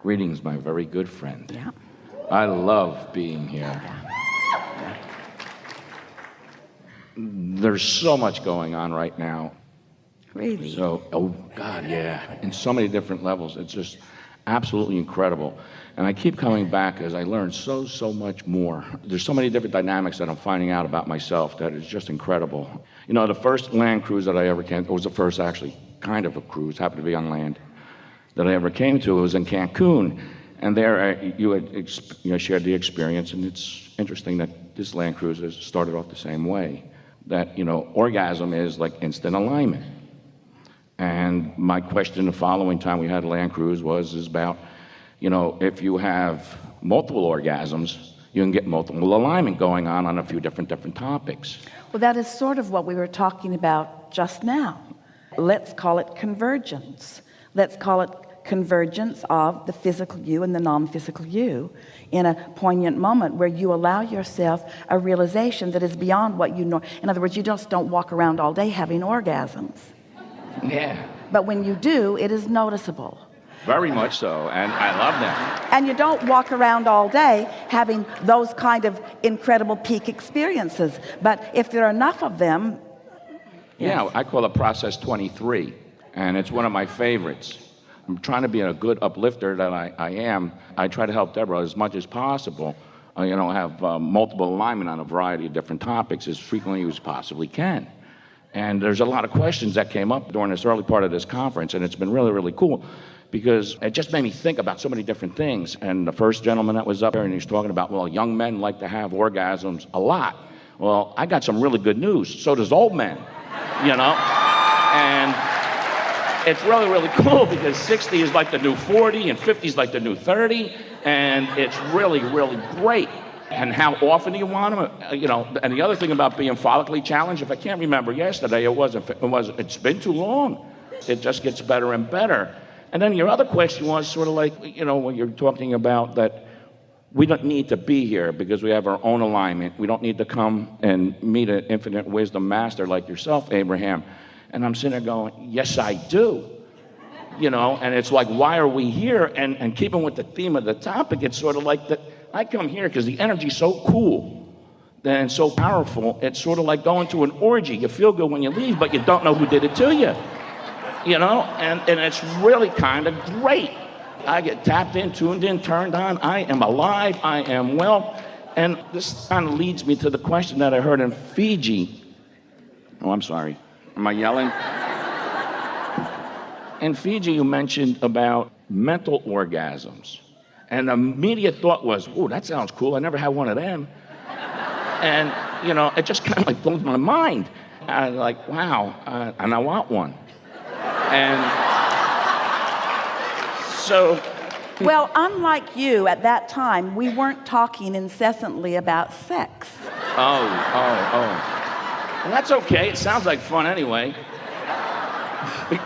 Greetings, my very good friend. Yeah. I love being here. There's so much going on right now. Really? So, oh God, yeah. In so many different levels. It's just absolutely incredible. And I keep coming back as I learn so much more. There's so many different dynamics that I'm finding out about myself that is just incredible. You know, the first land cruise that I ever came, it was the first actually kind of a cruise, happened to be on land, that I ever came to. It was in Cancun. And there you had shared the experience, and it's interesting that this land cruise has started off the same way. That, orgasm is like instant alignment. And my question the following time we had a land cruise is about, if you have multiple orgasms, you can get multiple alignment going on a few different topics. Well, that is sort of what we were talking about just now. Let's call it convergence. Let's call it convergence of the physical you and the non-physical you in a poignant moment where you allow yourself a realization that is beyond what you know. In other words, you just don't walk around all day having orgasms. Yeah. But when you do, it is noticeable. Very much so, and I love that. And you don't walk around all day having those kind of incredible peak experiences. But if there are enough of them. Yeah, yes. I call it Process 23, and it's one of my favorites. I'm trying to be a good uplifter that I am. I try to help Deborah as much as possible, have multiple alignment on a variety of different topics as frequently as possibly can. And there's a lot of questions that came up during this early part of this conference, and it's been really cool because it just made me think about so many different things. And the first gentleman that was up there, and he was talking about, well, young men like to have orgasms a lot. Well, I got some really good news. So does old men, And it's really cool because 60 is like the new 40 and 50 is like the new 30, and it's really great. And how often do you want them? And the other thing about being follically challenged, if I can't remember yesterday, it's been too long. It just gets better and better. And then your other question was sort of like, when you're talking about that we don't need to be here because we have our own alignment. We don't need to come and meet an infinite wisdom master like yourself, Abraham. And I'm sitting there going, yes, I do. And it's like, why are we here? And keeping with the theme of the topic, it's sort of like that. I come here because the energy's so cool and so powerful. It's sort of like going to an orgy. You feel good when you leave, but you don't know who did it to you. And it's really kind of great. I get tapped in, tuned in, turned on. I am alive. I am well. And this kind of leads me to the question that I heard in Fiji. Oh, I'm sorry. Am I yelling? In Fiji, you mentioned about mental orgasms. And the immediate thought was, oh, that sounds cool. I never had one of them. And, it just kind of like blows my mind. I was like, wow, and I want one. And so. Well, unlike you, at that time, we weren't talking incessantly about sex. Oh. And that's okay. It sounds like fun anyway.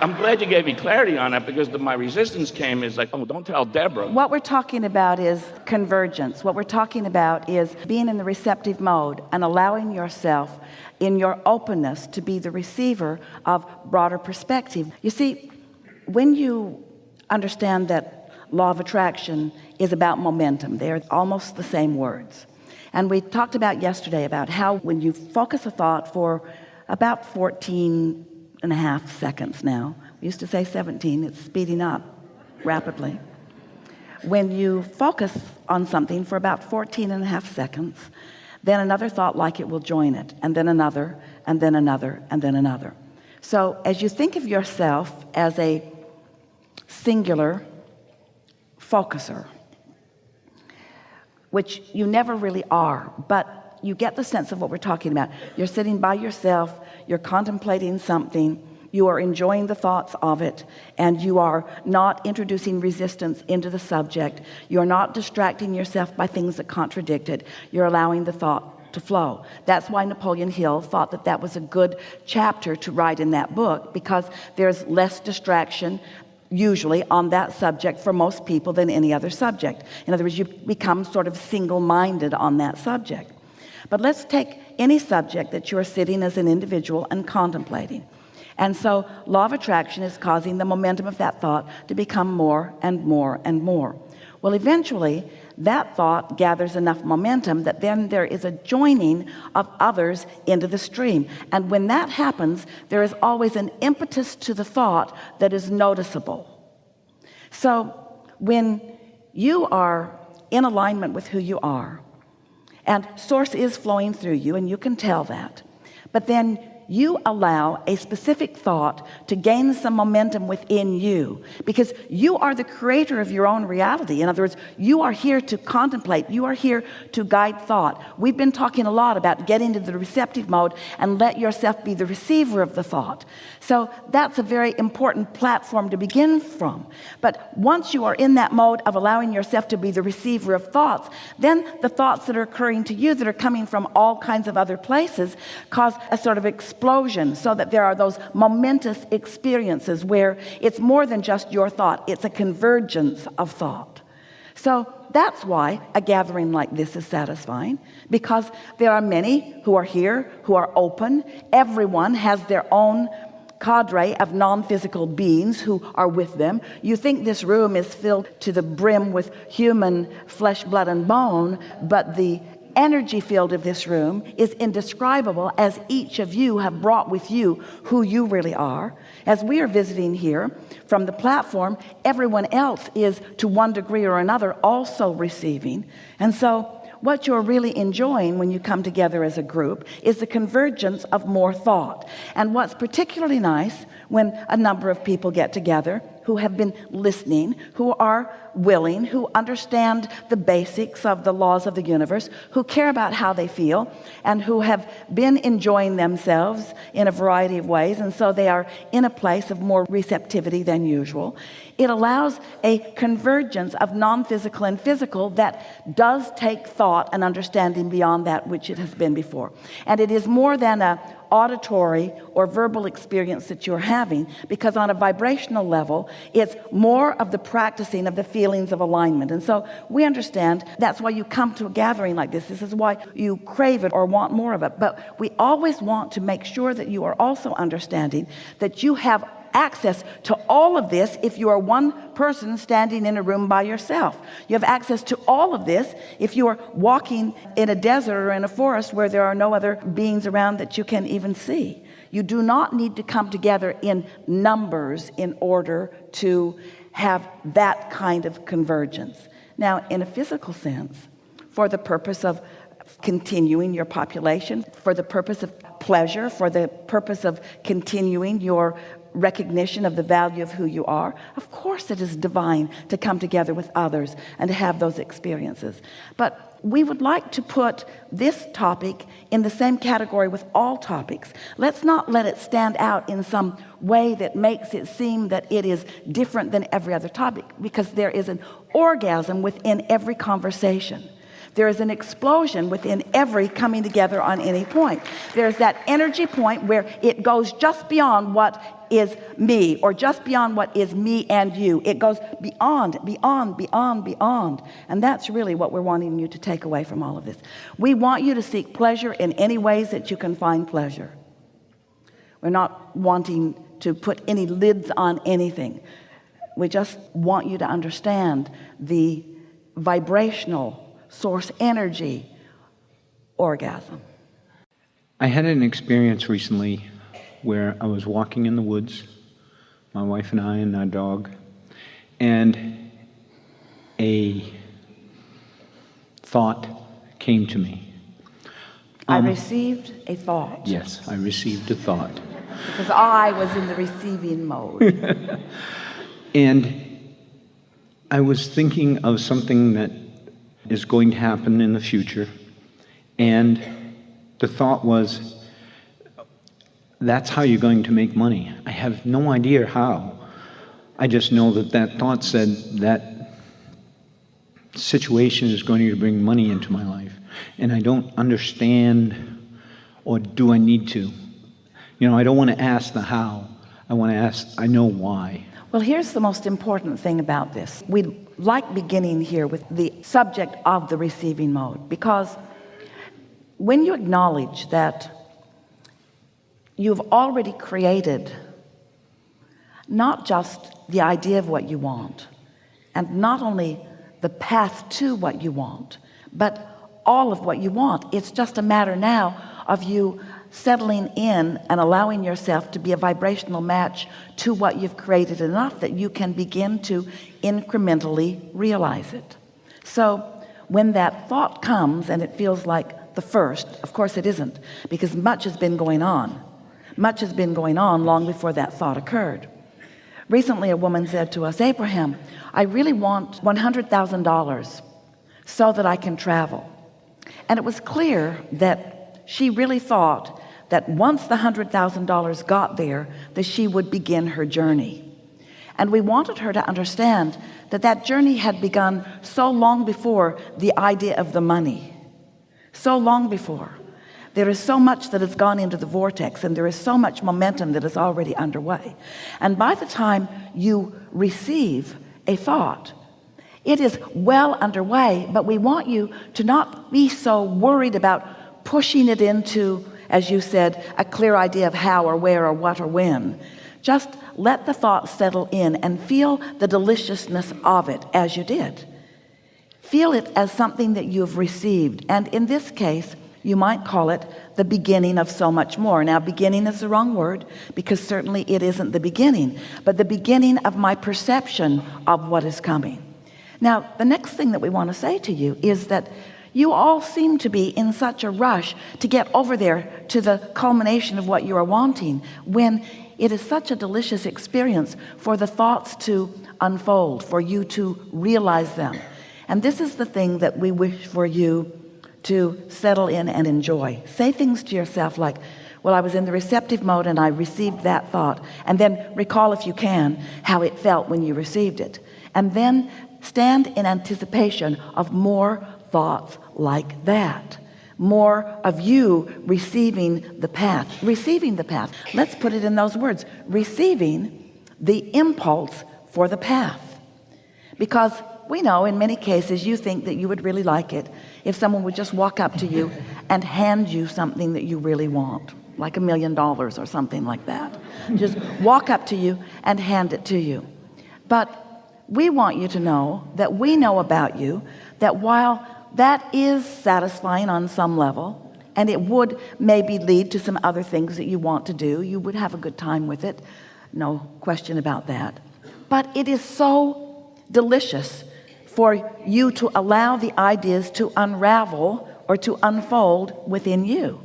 I'm glad you gave me clarity on that because my resistance came is like, oh, don't tell Deborah. What we're talking about is convergence. What we're talking about is being in the receptive mode and allowing yourself in your openness to be the receiver of broader perspective. You see, when you understand that law of attraction is about momentum, they're almost the same words. And we talked about yesterday about how when you focus a thought for about 14 and a half seconds now. We used to say 17. It's speeding up rapidly. When you focus on something for about 14 and a half seconds, then another thought like it will join it, and then another, and then another, and then another. So as you think of yourself as a singular focuser, which you never really are, but you get the sense of what we're talking about. You're sitting by yourself, you're contemplating something, you are enjoying the thoughts of it, and you are not introducing resistance into the subject. You're not distracting yourself by things that contradict it. You're allowing the thought to flow. That's why Napoleon Hill thought that that was a good chapter to write in that book, because there's less distraction usually on that subject for most people than any other subject. In other words, you become sort of single-minded on that subject. But let's take any subject that you're sitting as an individual and contemplating. And so law of attraction is causing the momentum of that thought to become more and more and more. Well, eventually that thought gathers enough momentum that then there is a joining of others into the stream. And when that happens, there is always an impetus to the thought that is noticeable. So when you are in alignment with who you are, and source is flowing through you, and you can tell that, but then you allow a specific thought to gain some momentum within you, because you are the creator of your own reality. In other words, you are here to contemplate, you are here to guide thought. We've been talking a lot about get into the receptive mode and let yourself be the receiver of the thought. So that's a very important platform to begin from. But once you are in that mode of allowing yourself to be the receiver of thoughts, then the thoughts that are occurring to you that are coming from all kinds of other places cause a sort of explosion, so that there are those momentous experiences where it's more than just your thought, it's a convergence of thought. So that's why a gathering like this is satisfying, because there are many who are here who are open. Everyone has their own cadre of non-physical beings who are with them. You think this room is filled to the brim with human flesh, blood, and bone, but the energy field of this room is indescribable, as each of you have brought with you who you really are. As we are visiting here from the platform, everyone else is to one degree or another also receiving. And so what you're really enjoying when you come together as a group is the convergence of more thought. And what's particularly nice when a number of people get together who have been listening, who are willing, who understand the basics of the laws of the universe, who care about how they feel, and who have been enjoying themselves in a variety of ways, and so they are in a place of more receptivity than usual. It allows a convergence of non-physical and physical that does take thought and understanding beyond that which it has been before. And it is more than a auditory or verbal experience that you're having, because on a vibrational level it's more of the practicing of the feelings of alignment. And so we understand that's why you come to a gathering like this. This is why you crave it or want more of it. But we always want to make sure that you are also understanding that you have access to all of this. If you are one person standing in a room by yourself, you have access to all of this. If you are walking in a desert or in a forest where there are no other beings around that you can even see, you do not need to come together in numbers in order to have that kind of convergence. Now, in a physical sense, for the purpose of continuing your population, for the purpose of pleasure, for the purpose of continuing your recognition of the value of who you are, of course it is divine to come together with others and to have those experiences. But we would like to put this topic in the same category with all topics. Let's not let it stand out in some way that makes it seem that it is different than every other topic, because there is an orgasm within every conversation. There is an explosion within every coming together on any point. There's that energy point where it goes just beyond what is me, or just beyond what is me and you. It goes beyond, beyond, beyond, beyond. And that's really what we're wanting you to take away from all of this. We want you to seek pleasure in any ways that you can find pleasure. We're not wanting to put any lids on anything. We just want you to understand the vibrational source energy orgasm. I had an experience recently where I was walking in the woods, my wife and I and our dog, and a thought came to me. I received a thought. Yes, I received a thought. Because I was in the receiving mode. And I was thinking of something that is going to happen in the future, and the thought was, that's how you're going to make money. I have no idea how. I just know that that thought said that situation is going to bring money into my life, and I don't understand, or do I need to? You know, I don't want to ask the how. I want to ask, I know why. Well, here's the most important thing about this. We like beginning here with the subject of the receiving mode, because when you acknowledge that you've already created not just the idea of what you want, and not only the path to what you want, but all of what you want. It's just a matter now of you settling in and allowing yourself to be a vibrational match to what you've created enough that you can begin to incrementally realize it. So when that thought comes and it feels like the first, of course it isn't, because much has been going on long before that thought occurred. Recently a woman said to us, Abraham, I really want $100,000 so that I can travel. And it was clear that she really thought that once the $100,000 got there, that she would begin her journey. And we wanted her to understand that that journey had begun so long before the idea of the money, so long before. There is so much that has gone into the vortex, and there is so much momentum that is already underway. And by the time you receive a thought, it is well underway, but we want you to not be so worried about pushing it into, as you said, a clear idea of how or where or what or when. Just let the thought settle in and feel the deliciousness of it as you did. Feel it as something that you've received. And in this case, you might call it the beginning of so much more. Now, beginning is the wrong word, because certainly it isn't the beginning, but the beginning of my perception of what is coming. Now, the next thing that we want to say to you is that you all seem to be in such a rush to get over there to the culmination of what you are wanting, when it is such a delicious experience for the thoughts to unfold, for you to realize them. And this is the thing that we wish for you to settle in and enjoy. Say things to yourself like, well, I was in the receptive mode and I received that thought. And then recall, if you can, how it felt when you received it. And then stand in anticipation of more thoughts like that. More of you receiving the path. Receiving the path. Let's put it in those words. Receiving the impulse for the path. Because we know in many cases you think that you would really like it if someone would just walk up to you and hand you something that you really want, like $1 million or something like that. Just walk up to you and hand it to you. But we want you to know that we know about you, that while that is satisfying on some level, and it would maybe lead to some other things that you want to do, you would have a good time with it, no question about that, but it is so delicious for you to allow the ideas to unravel or to unfold within you.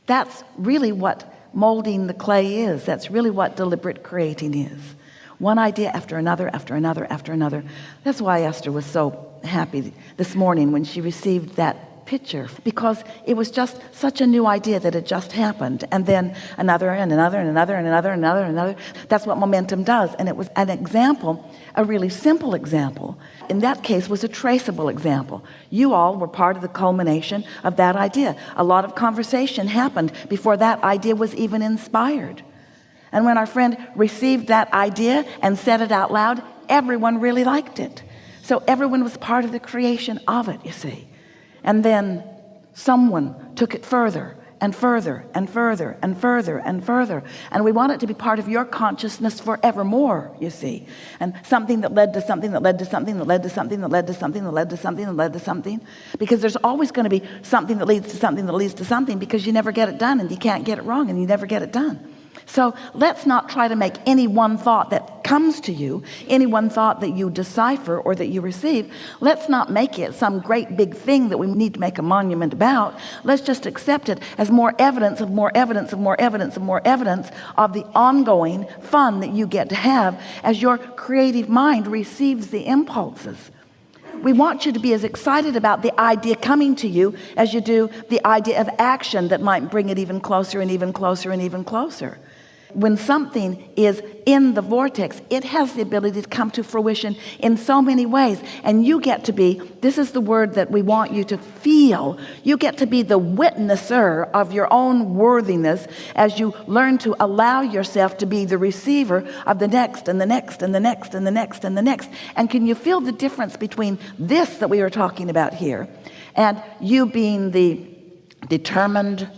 That's really what molding the clay is. That's really what deliberate creating is. One idea after another, after another, after another. That's why Esther was so happy this morning when she received that picture, because it was just such a new idea that had just happened, and then another and another and another and another and another and another. That's what momentum does. And it was an example, a really simple example. In that case was a traceable example. You all were part of the culmination of that idea. A lot of conversation happened before that idea was even inspired. And when our friend received that idea and said it out loud, everyone really liked it. So everyone was part of the creation of it, you see. And then someone took it further and further and further and further and further. And we want it to be part of your consciousness forevermore, you see. And something that led to something that led to something that led to something that led to something that led to something that led to something. Because there's always going to be something that leads to something that leads to something, because you never get it done and you can't get it wrong and you never get it done. So let's not try to make any one thought that comes to you, any one thought that you decipher or that you receive, let's not make it some great big thing that we need to make a monument about. Let's just accept it as more evidence of more evidence of more evidence of more evidence of the ongoing fun that you get to have as your creative mind receives the impulses. We want you to be as excited about the idea coming to you as you do the idea of action that might bring it even closer and even closer and even closer. When something is in the vortex, it has the ability to come to fruition in so many ways. And you get to be, this is the word that we want you to feel, you get to be the witnesser of your own worthiness as you learn to allow yourself to be the receiver of the next and the next and the next and the next and the next. And can you feel the difference between this that we are talking about here and you being the determined